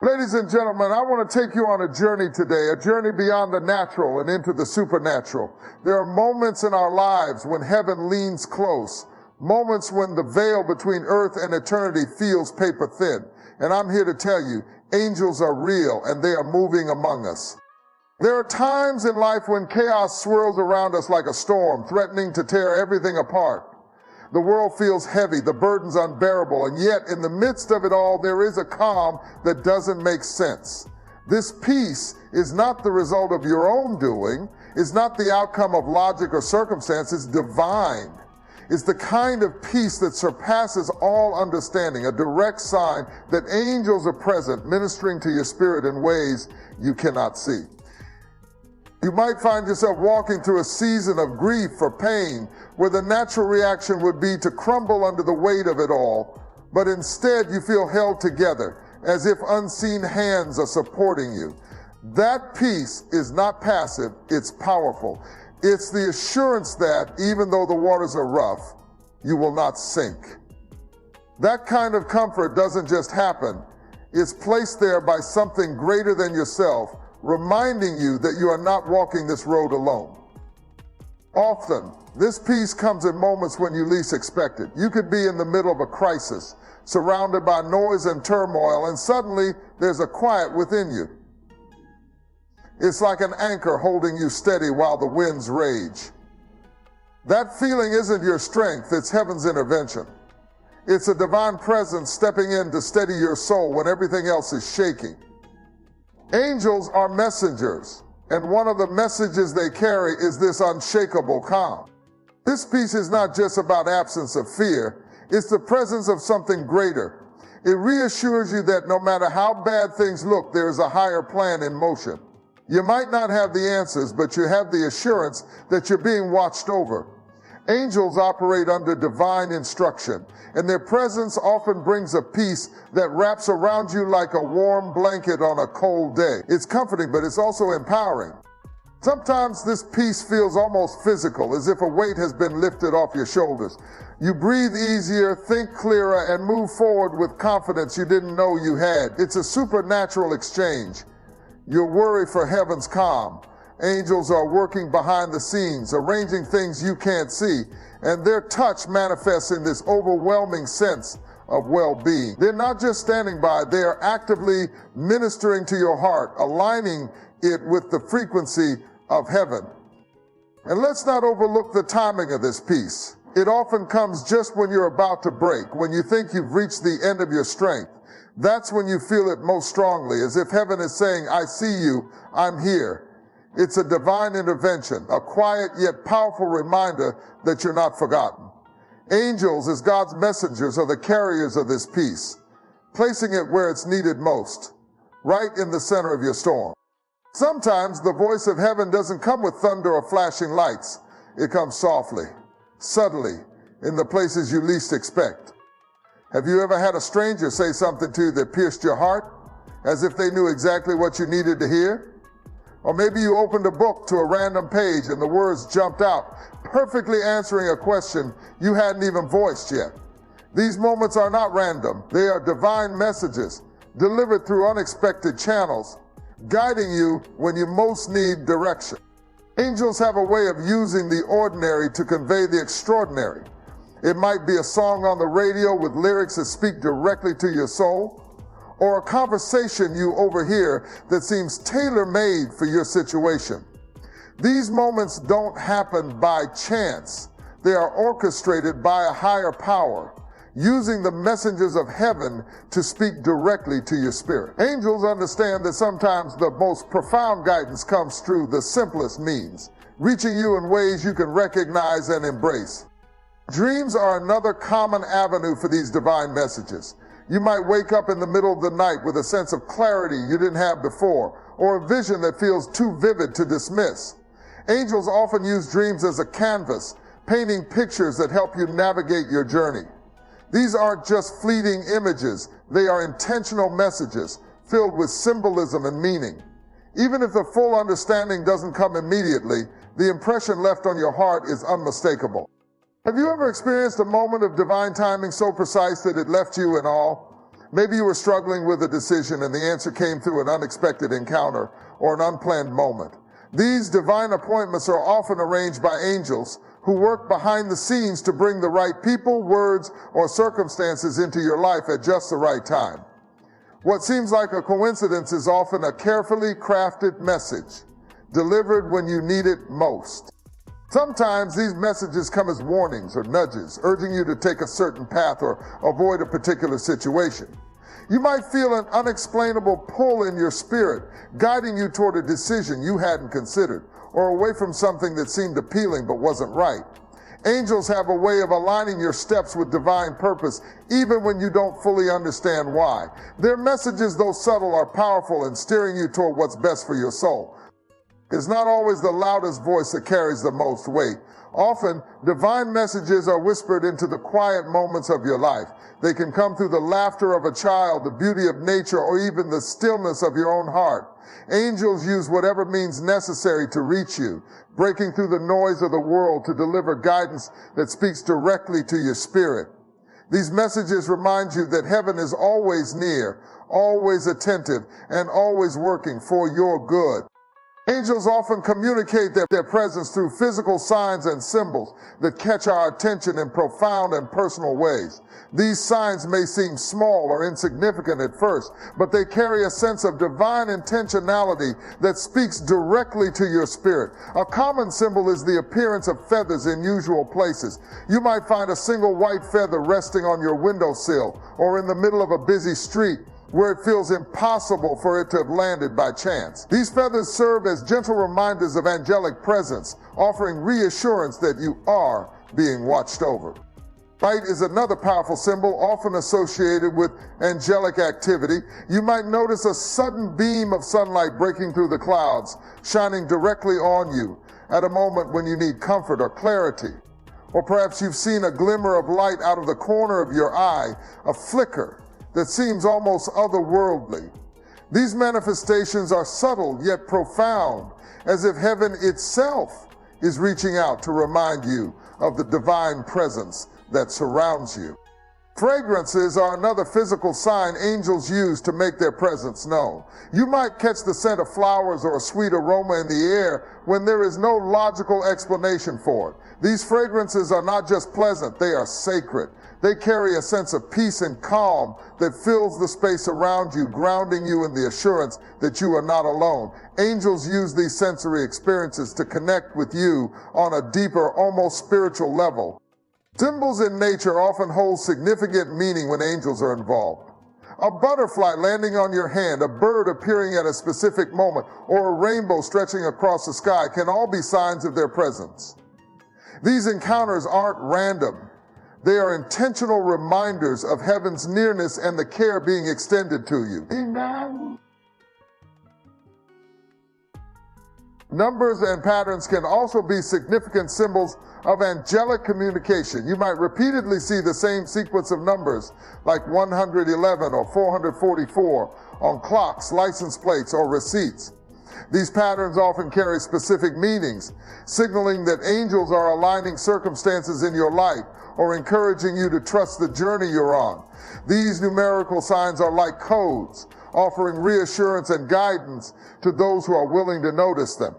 Ladies and gentlemen, I want to take you on a journey today, a journey beyond the natural and into the supernatural. There are moments in our lives when heaven leans close, moments when the veil between earth and eternity feels paper thin. And I'm here to tell you, angels are real and they are moving among us. There are times in life when chaos swirls around us like a storm, threatening to tear everything apart. The world feels heavy, the burden's unbearable, and yet in the midst of it all, there is a calm that doesn't make sense. This peace is not the result of your own doing, it's not the outcome of logic or circumstance, it's divine. It's the kind of peace that surpasses all understanding, a direct sign that angels are present, ministering to your spirit in ways you cannot see. You might find yourself walking through a season of grief or pain where the natural reaction would be to crumble under the weight of it all, but instead you feel held together as if unseen hands are supporting you. That peace is not passive, it's powerful. It's the assurance that even though the waters are rough, you will not sink. That kind of comfort doesn't just happen. It's placed there by something greater than yourself, reminding you that you are not walking this road alone. Often, this peace comes in moments when you least expect it. You could be in the middle of a crisis, surrounded by noise and turmoil, and suddenly there's a quiet within you. It's like an anchor holding you steady while the winds rage. That feeling isn't your strength, it's heaven's intervention. It's a divine presence stepping in to steady your soul when everything else is shaking. Angels are messengers, and one of the messages they carry is this unshakable calm. This peace is not just about absence of fear, it's the presence of something greater. It reassures you that no matter how bad things look, there is a higher plan in motion. You might not have the answers, but you have the assurance that you're being watched over. Angels operate under divine instruction, and their presence often brings a peace that wraps around you like a warm blanket on a cold day. It's comforting, but it's also empowering. Sometimes this peace feels almost physical, as if a weight has been lifted off your shoulders. You breathe easier, think clearer, and move forward with confidence you didn't know you had. It's a supernatural exchange. You worry for heaven's calm. Angels are working behind the scenes, arranging things you can't see, and their touch manifests in this overwhelming sense of well-being. They're not just standing by, they are actively ministering to your heart, aligning it with the frequency of heaven. And let's not overlook the timing of this peace. It often comes just when you're about to break, when you think you've reached the end of your strength. That's when you feel it most strongly, as if heaven is saying, I see you, I'm here. It's a divine intervention, a quiet yet powerful reminder that you're not forgotten. Angels, as God's messengers, are the carriers of this peace, placing it where it's needed most, right in the center of your storm. Sometimes the voice of heaven doesn't come with thunder or flashing lights. It comes softly, subtly, in the places you least expect. Have you ever had a stranger say something to you that pierced your heart, as if they knew exactly what you needed to hear? Or maybe you opened a book to a random page and the words jumped out, perfectly answering a question you hadn't even voiced yet. These moments are not random. They are divine messages delivered through unexpected channels, guiding you when you most need direction. Angels have a way of using the ordinary to convey the extraordinary. It might be a song on the radio with lyrics that speak directly to your soul, or a conversation you overhear that seems tailor-made for your situation. These moments don't happen by chance. They are orchestrated by a higher power, using the messengers of heaven to speak directly to your spirit. Angels understand that sometimes the most profound guidance comes through the simplest means, reaching you in ways you can recognize and embrace. Dreams are another common avenue for these divine messages. You might wake up in the middle of the night with a sense of clarity you didn't have before, or a vision that feels too vivid to dismiss. Angels often use dreams as a canvas, painting pictures that help you navigate your journey. These aren't just fleeting images, they are intentional messages filled with symbolism and meaning. Even if the full understanding doesn't come immediately, the impression left on your heart is unmistakable. Have you ever experienced a moment of divine timing so precise that it left you in awe? Maybe you were struggling with a decision and the answer came through an unexpected encounter or an unplanned moment. These divine appointments are often arranged by angels who work behind the scenes to bring the right people, words, or circumstances into your life at just the right time. What seems like a coincidence is often a carefully crafted message delivered when you need it most. Sometimes these messages come as warnings or nudges, urging you to take a certain path or avoid a particular situation. You might feel an unexplainable pull in your spirit, guiding you toward a decision you hadn't considered, or away from something that seemed appealing but wasn't right. Angels have a way of aligning your steps with divine purpose, even when you don't fully understand why. Their messages, though subtle, are powerful in steering you toward what's best for your soul. It's not always the loudest voice that carries the most weight. Often, divine messages are whispered into the quiet moments of your life. They can come through the laughter of a child, the beauty of nature, or even the stillness of your own heart. Angels use whatever means necessary to reach you, breaking through the noise of the world to deliver guidance that speaks directly to your spirit. These messages remind you that heaven is always near, always attentive, and always working for your good. Angels often communicate their presence through physical signs and symbols that catch our attention in profound and personal ways. These signs may seem small or insignificant at first, but they carry a sense of divine intentionality that speaks directly to your spirit. A common symbol is the appearance of feathers in usual places. You might find a single white feather resting on your windowsill or in the middle of a busy street, where it feels impossible for it to have landed by chance. These feathers serve as gentle reminders of angelic presence, offering reassurance that you are being watched over. Light is another powerful symbol often associated with angelic activity. You might notice a sudden beam of sunlight breaking through the clouds, shining directly on you at a moment when you need comfort or clarity. Or perhaps you've seen a glimmer of light out of the corner of your eye, a flicker that seems almost otherworldly. These manifestations are subtle yet profound, as if heaven itself is reaching out to remind you of the divine presence that surrounds you. Fragrances are another physical sign angels use to make their presence known. You might catch the scent of flowers or a sweet aroma in the air when there is no logical explanation for it. These fragrances are not just pleasant, they are sacred. They carry a sense of peace and calm that fills the space around you, grounding you in the assurance that you are not alone. Angels use these sensory experiences to connect with you on a deeper, almost spiritual level. Symbols in nature often hold significant meaning when angels are involved. A butterfly landing on your hand, a bird appearing at a specific moment, or a rainbow stretching across the sky can all be signs of their presence. These encounters aren't random. They are intentional reminders of heaven's nearness and the care being extended to you. Amen. Numbers and patterns can also be significant symbols of angelic communication. You might repeatedly see the same sequence of numbers, like 111 or 444, on clocks, license plates, or receipts. These patterns often carry specific meanings, signaling that angels are aligning circumstances in your life or encouraging you to trust the journey you're on. These numerical signs are like codes, offering reassurance and guidance to those who are willing to notice them.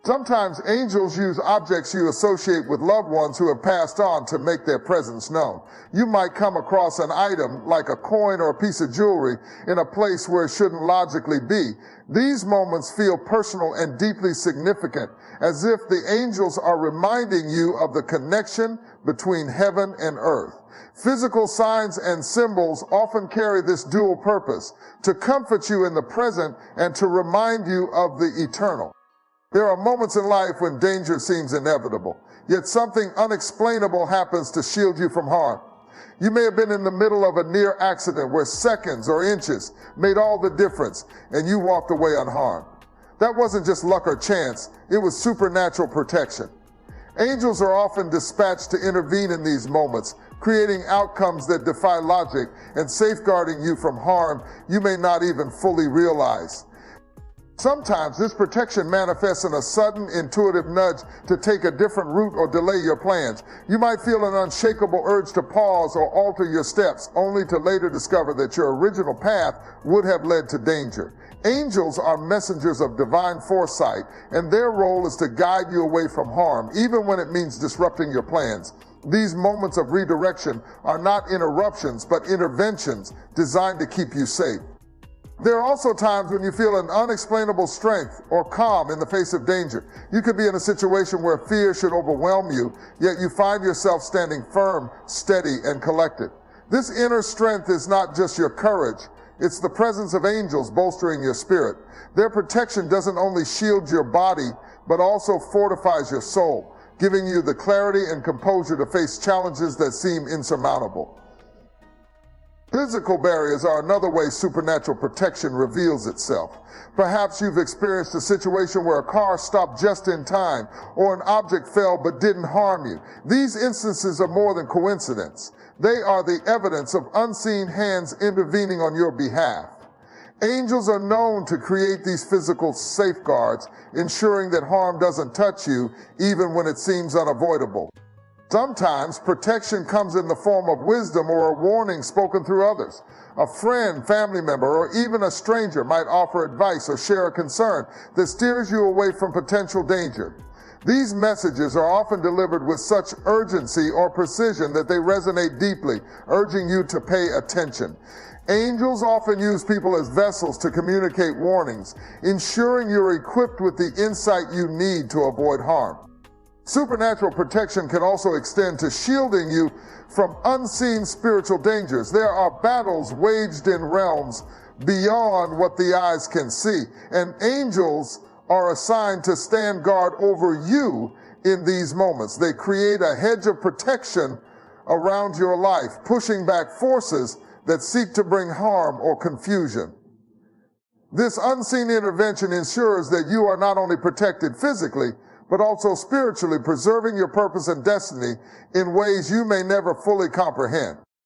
Sometimes angels use objects you associate with loved ones who have passed on to make their presence known. You might come across an item like a coin or a piece of jewelry in a place where it shouldn't logically be. These moments feel personal and deeply significant, as if the angels are reminding you of the connection between heaven and earth. Physical signs and symbols often carry this dual purpose, to comfort you in the present and to remind you of the eternal. There are moments in life when danger seems inevitable, yet something unexplainable happens to shield you from harm. You may have been in the middle of a near accident where seconds or inches made all the difference, and you walked away unharmed. That wasn't just luck or chance, it was supernatural protection. Angels are often dispatched to intervene in these moments, creating outcomes that defy logic and safeguarding you from harm you may not even fully realize. Sometimes this protection manifests in a sudden, intuitive nudge to take a different route or delay your plans. You might feel an unshakable urge to pause or alter your steps, only to later discover that your original path would have led to danger. Angels are messengers of divine foresight, and their role is to guide you away from harm, even when it means disrupting your plans. These moments of redirection are not interruptions, but interventions designed to keep you safe. There are also times when you feel an unexplainable strength or calm in the face of danger. You could be in a situation where fear should overwhelm you, yet you find yourself standing firm, steady, and collected. This inner strength is not just your courage, it's the presence of angels bolstering your spirit. Their protection doesn't only shield your body, but also fortifies your soul, giving you the clarity and composure to face challenges that seem insurmountable. Physical barriers are another way supernatural protection reveals itself. Perhaps you've experienced a situation where a car stopped just in time, or an object fell but didn't harm you. These instances are more than coincidence. They are the evidence of unseen hands intervening on your behalf. Angels are known to create these physical safeguards, ensuring that harm doesn't touch you, even when it seems unavoidable. Sometimes protection comes in the form of wisdom or a warning spoken through others. A friend, family member, or even a stranger might offer advice or share a concern that steers you away from potential danger. These messages are often delivered with such urgency or precision that they resonate deeply, urging you to pay attention. Angels often use people as vessels to communicate warnings, ensuring you're equipped with the insight you need to avoid harm. Supernatural protection can also extend to shielding you from unseen spiritual dangers. There are battles waged in realms beyond what the eyes can see, and angels are assigned to stand guard over you in these moments. They create a hedge of protection around your life, pushing back forces that seek to bring harm or confusion. This unseen intervention ensures that you are not only protected physically, but also spiritually, preserving your purpose and destiny in ways you may never fully comprehend.